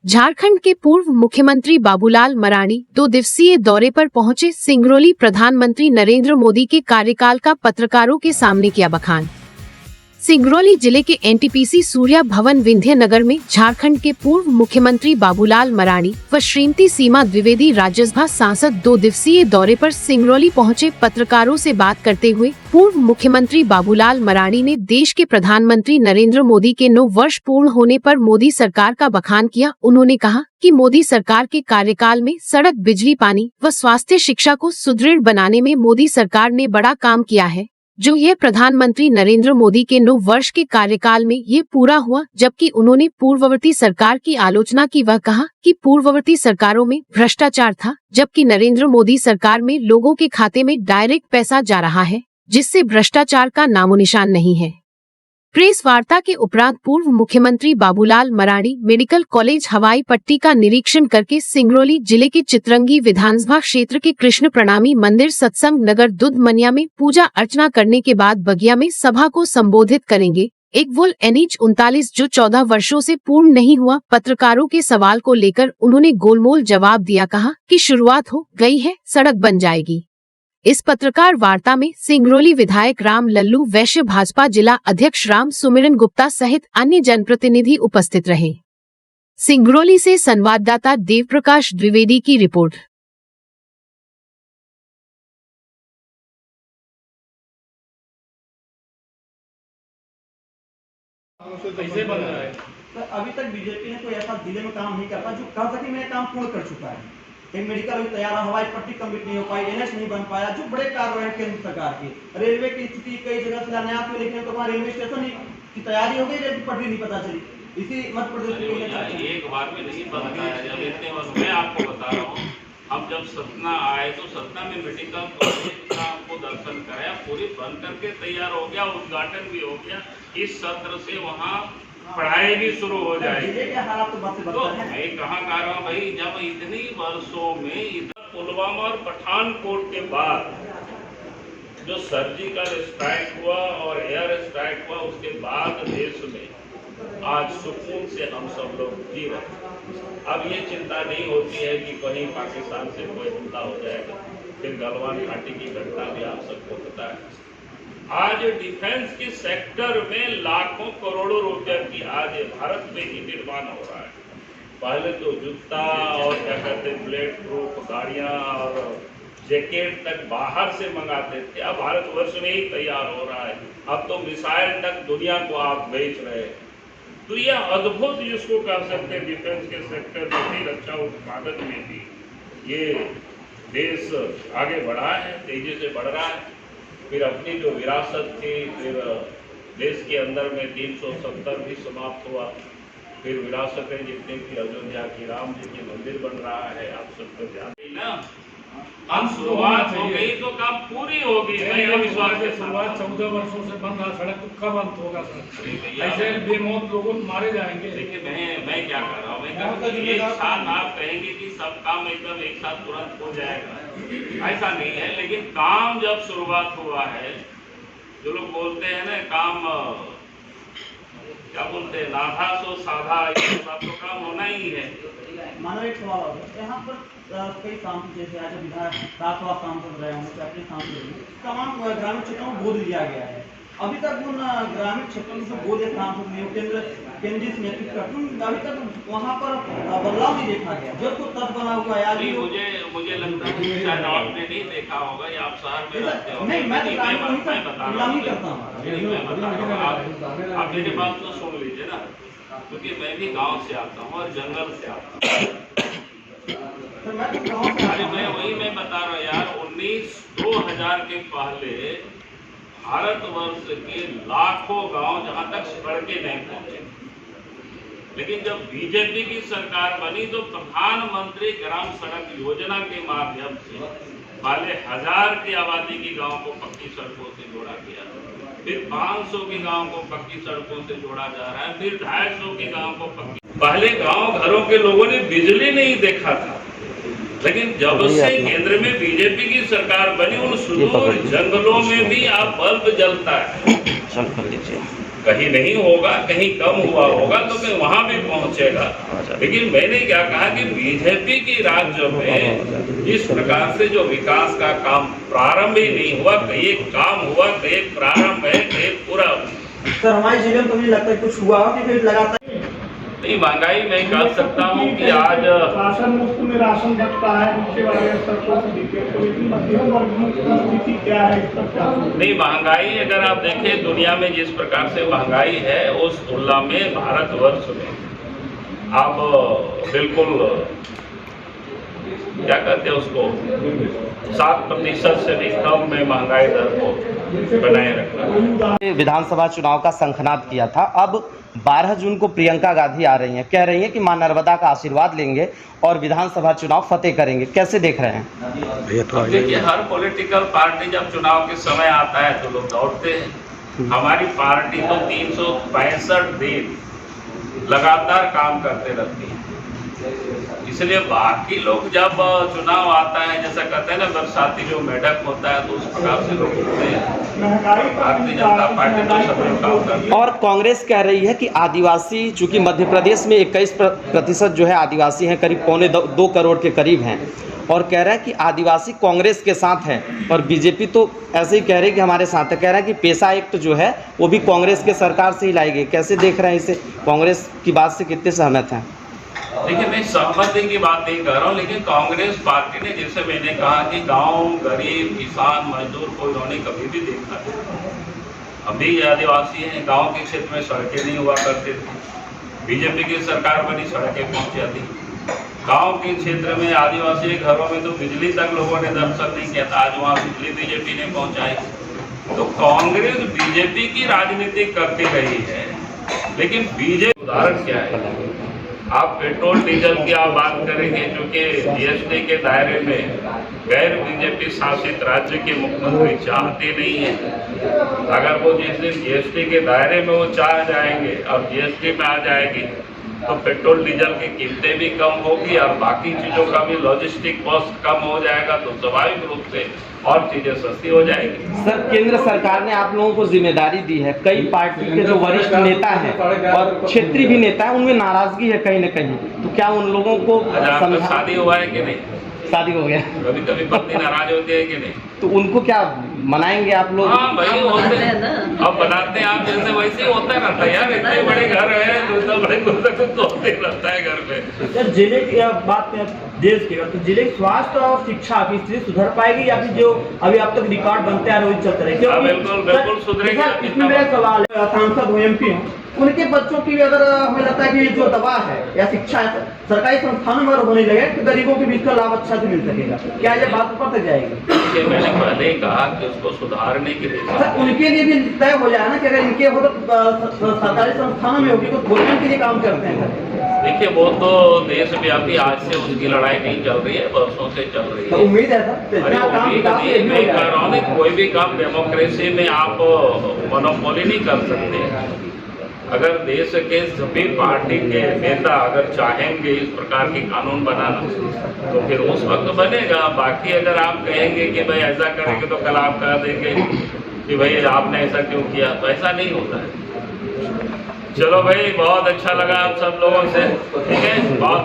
झारखंड के पूर्व मुख्यमंत्री बाबूलाल मरांडी 2 दिवसीय दौरे पर पहुंचे। सिंगरौली प्रधानमंत्री नरेंद्र मोदी के कार्यकाल का पत्रकारों के सामने किया बखान। सिंगरौली जिले के एनटीपीसी सूर्या भवन विंध्यनगर में झारखंड के पूर्व मुख्यमंत्री बाबूलाल मरांडी व श्रीमती सीमा द्विवेदी राज्यसभा सांसद 2 दिवसीय दौरे पर सिंगरौली पहुंचे। पत्रकारों से बात करते हुए पूर्व मुख्यमंत्री बाबूलाल मरांडी ने देश के प्रधानमंत्री नरेंद्र मोदी के 9 वर्ष पूर्ण होने पर मोदी सरकार का बखान किया। उन्होंने कहा कि मोदी सरकार के कार्यकाल में सड़क, बिजली, पानी व स्वास्थ्य शिक्षा को सुदृढ़ बनाने में मोदी सरकार ने बड़ा काम किया है, जो यह प्रधानमंत्री नरेंद्र मोदी के 9 वर्ष के कार्यकाल में ये पूरा हुआ। जबकि उन्होंने पूर्ववर्ती सरकार की आलोचना की। वह कहा कि पूर्ववर्ती सरकारों में भ्रष्टाचार था, जबकि नरेंद्र मोदी सरकार में लोगों के खाते में डायरेक्ट पैसा जा रहा है, जिससे भ्रष्टाचार का नामोनिशान नहीं है। प्रेस वार्ता के उपरांत पूर्व मुख्यमंत्री बाबूलाल मरांडी मेडिकल कॉलेज हवाई पट्टी का निरीक्षण करके सिंगरौली जिले के चितरंगी विधानसभा क्षेत्र के कृष्ण प्रणामी मंदिर सत्संग नगर दुधमनिया में पूजा अर्चना करने के बाद बगिया में सभा को संबोधित करेंगे। एक वोल NH 39 जो 14 वर्षों से पूर्ण नहीं हुआ। पत्रकारों के सवाल को लेकर उन्होंने गोलमोल जवाब दिया। कहा कि शुरुआत हो गई है, सड़क बन जाएगी। इस पत्रकार वार्ता में सिंगरौली विधायक राम लल्लू वैश्य, भाजपा जिला अध्यक्ष राम सुमिरन गुप्ता सहित अन्य जनप्रतिनिधि उपस्थित रहे। सिंगरौली से संवाददाता देवप्रकाश द्विवेदी की रिपोर्ट। तो अभी तक बीजेपी ने कोई ऐसा जिले में काम नहीं करता जो कहा था कि मैं काम पूर्ण कर चुका है। एक मेडिकल भी तैयार, हवाई पट्टी कंप्लीट नहीं हो पाई, NH नहीं बन पाया, जो बड़े कार्य हैं केंद्र सरकार की। रेलवे की स्थिति कई जगह शिलान्यास में लिखे तो वहाँ रेलवे स्टेशन की तैयारी हो गई, रेल पटरी नहीं पता चली। इसी मध्य प्रदेश में एक बार में नहीं बताया जब इतने वर्ष मैं आपको बता रहा हूँ। हम जब सतना आए तो सतना में मेडिकल कॉलेज का आपको दर्शन कराया, पूरी बन करके तैयार हो गया, उद्घाटन भी हो गया। इस सत्र से वहाँ पढ़ाई भी शुरू हो जाएगी। तो मैं कहाँ कह रहा हूँ भाई, जब इतनी वर्षों में इधर पुलवामा और पठानकोट के बाद जो सर्जिकल स्ट्राइक हुआ और एयर स्ट्राइक हुआ, उसके बाद देश में आज सुकून से हम सब लोग जी रहे। अब ये चिंता नहीं होती है कि कहीं पाकिस्तान से कोई हमला हो जाएगा। फिर गलवान घाटी की घटना भी आप सबको पता है। आज डिफेंस के सेक्टर में लाखों करोड़ों रुपए की आज भारत में ही निर्माण हो रहा है। पहले तो जूता और क्या कहते हैं बुलेट प्रूफ गाड़ियां और जैकेट तक बाहर से मंगाते थे, अब भारतवर्ष में ही तैयार हो रहा है। अब तो मिसाइल तक दुनिया को आप बेच रहे हैं। तो यह अद्भुत जिसको कह सकते हैं, डिफेंस के सेक्टर में भी, रक्षा उत्पादन में भी ये देश आगे बढ़ा है, तेजी से बढ़ रहा है। फिर अपनी जो विरासत थी, फिर देश के अंदर में 370 भी समाप्त हुआ। फिर विरासतें जितने की अयोध्या की राम जी की मंदिर बन रहा है, आप सबको ध्यान ना। हम शुरुआत हो गई तो कब पूरी होगी? विश्वास के शुरुआत 14 वर्षों से बंद है सड़क, तो कब अंत होगा सर? ऐसे बेमौत लोगों मारे जाएंगे। देखिए मैं क्या कर रहा हूँ, एक साथ आप कहेंगे कि सब काम एकदम एक साथ तुरंत हो जाएगा, ऐसा नहीं है। लेकिन काम जब शुरुआत हुआ है, जो लोग बोलते हैं ना काम क्या बोलते हैं, लाधा सो साधा, तो काम होना ही है। मानो एक सवाल होगा यहाँ पर कई सांसद जैसे आज विधायक राजसभा सांसद रहे होंगे, अपने सांसद तमाम ग्रामीण क्षेत्रों में गोद लिया गया है। अभी तक उन ग्रामीण क्षेत्रों में जो गोद सांसद नहीं केंद्रीय नेतृत्व करते, अभी तक वहाँ पर बदलाव नहीं देखा गया, जो तो तब बना हुआ है। मुझे लगता है कि शायद आपने नहीं देखा होगा, या आप शहर में रहते हो। नहीं, मैं बता रहा हूँ, आप मेरी बात तो सुन लीजिए ना, क्योंकि मैं भी गांव से आता हूँ और जंगल से आता हूँ। अरे मैं बता रहा हूँ यार, 2000 के पहले भारतवर्ष के लाखों गांव जहां तक सड़कें नहीं पहुंचे। लेकिन जब बीजेपी की सरकार बनी तो प्रधानमंत्री ग्राम सड़क योजना के माध्यम से पहले 1000 की आबादी की गांव को पक्की सड़कों से जोड़ा गया, फिर 500 के गांव को पक्की सड़कों से जोड़ा जा रहा है, फिर 250 के गांव को पक्की। पहले गांव घरों के लोगों ने बिजली नहीं देखा था, लेकिन जब से केंद्र में बीजेपी की सरकार बनी, उन सुदूर जंगलों में भी आप बल्ब जलता है। कहीं नहीं होगा, कहीं कम हुआ होगा तो मैं वहां भी पहुंचेगा। लेकिन मैंने क्या कहा कि बीजेपी की राज्य में इस प्रकार से जो विकास का काम प्रारंभ ही नहीं हुआ, कहीं काम हुआ, कहीं प्रारंभ है, कहीं पूरा। सर हमारे जिले में तो मुझे लगता है कुछ हुआ हो कि फिर लगातार नहीं, महंगाई मैं कह सकता हूँ कि आज राशन मुफ्त में राशन बंटता है, नीचे वाले स्तर पर तो लेकिन मध्यम वर्ग की स्थिति क्या है, इस पर क्या? नहीं, महंगाई अगर आप देखें दुनिया में जिस प्रकार से महंगाई है उस तुलना में भारतवर्ष में आप बिल्कुल क्या कहते हैं उसको 7% से भी कम में महंगाई दर को बनाए रखना। विधानसभा चुनाव का शंखनाद किया था। अब 12 जून को प्रियंका गांधी आ रही हैं, कह रही हैं कि मां नर्मदा का आशीर्वाद लेंगे और विधानसभा चुनाव फतेह करेंगे। कैसे देख रहे हैं? देखिए, हर पॉलिटिकल पार्टी जब चुनाव के समय आता है तो लोग दौड़ते हैं। हमारी पार्टी तो 365 दिन लगातार काम करते रहती है, इसलिए बाकी लोग जब चुनाव आता है, जैसा कहते हैं ना बरसाती जो मेढक होता है, तो उस प्रकार से लोग होते हैं। भारतीय जनता पार्टी तो सब लोग काम करती है। और कांग्रेस कह रही है कि आदिवासी, चूंकि मध्य प्रदेश में 21% जो है आदिवासी हैं, करीब 2 करोड़ के करीब हैं, और कह रहा है कि आदिवासी कांग्रेस के साथ है और बीजेपी तो ऐसे ही कह रही है कि हमारे साथ है। कह रहा है कि पेशा एक्ट जो है वो भी कांग्रेस के सरकार से ही लाई गई। कैसे देख रहे हैं इसे? कांग्रेस की बात से कितने सहमत हैं? देखिए, मैं सहमति की बात नहीं कर रहा हूँ, लेकिन कांग्रेस पार्टी ने, जैसे मैंने कहा कि गांव, गरीब, किसान, मजदूर को इन्होंने कभी भी देखा नहीं। अभी ये आदिवासी हैं, गांव के क्षेत्र में सड़कें नहीं हुआ करते थे, बीजेपी की सरकार बनी, सड़कें पहुंच जाती। गांव के क्षेत्र में आदिवासी घरों में तो बिजली तक लोगों ने दर्शन नहीं किया था, आज वहाँ बिजली बीजेपी ने पहुँचाई। तो कांग्रेस बीजेपी की राजनीति करती रही है, लेकिन बीजेपी उदाहरण क्या है? आप पेट्रोल डीजल की आप बात करेंगे, क्योंकि जीएसटी के दायरे में गैर बीजेपी शासित राज्य के मुख्यमंत्री चाहते नहीं है। अगर वो जिस दिन जीएसटी के दायरे में वो चाह जाएंगे और जीएसटी में आ जाएगी तो पेट्रोल डीजल की कीमतें भी कम होगी और बाकी चीज़ों का भी लॉजिस्टिक कॉस्ट कम हो जाएगा, तो स्वाभाविक रूप से और चीजें सस्ती हो जाएगी। सर, केंद्र सरकार ने आप लोगों को जिम्मेदारी दी है, कई पार्टी के जो वरिष्ठ नेता हैं और क्षेत्रीय भी नेता हैं, उनमें नाराजगी है कहीं न कहीं, तो क्या उन लोगों को शादी हुआ है कि नहीं? शादी हो गया, कभी कभी पत्नी नाराज होती है कि नहीं? तो उनको क्या मनाएंगे आप लोग? हाँ भाई, होते हैं, अब बनाते हैं आप जैसे वैसे ही होता रहता है यार। इतने बड़े घर है तो बड़े तो होते रहता है घर में। सर जिले की बात देश की, तो जिले की स्वास्थ्य और शिक्षा की स्थिति सुधर पाएगी या फिर जो अभी अब तक रिकॉर्ड बनते आ रहे वही चलते रहे? बिल्कुल सुधरेगा। इसमें मेरा सवाल है, सांसद हो, MP हो, उनके बच्चों की अगर हमें लगता है कि जो दवा है या शिक्षा है सरकारी संस्थानों में होने लगे तो गरीबों के बीच का लाभ अच्छा से मिल सकेगा, क्या ये बात ऊपर तक जाएगी? मैंने पहले ही कहा कि उसको सुधारने की दिशा उनके लिए भी तय हो जाए ना कि अगर इनके हो तो सरकारी संस्थानों में होगी तो भोजन के लिए काम करते हैं। देखिए, वो तो देशव्यापी आज से उसकी लड़ाई नहीं चल रही है, वर्षों से चल रही तो है। उम्मीद है सर, अरे उम्मीद नहीं, मैं कह रहा हूँ ना, कोई भी काम डेमोक्रेसी में आप मोनोपोली नहीं कर सकते। अगर देश के सभी पार्टी के नेता अगर चाहेंगे इस प्रकार की कानून बनाना तो फिर उस वक्त बनेगा। बाकी अगर आप कहेंगे कि भाई ऐसा करेंगे तो कल आप कह देंगे कि भाई आपने ऐसा क्यों किया, तो ऐसा नहीं होता है। चलो भाई, बहुत अच्छा लगा आप सब लोगों से, ठीक है, बहुत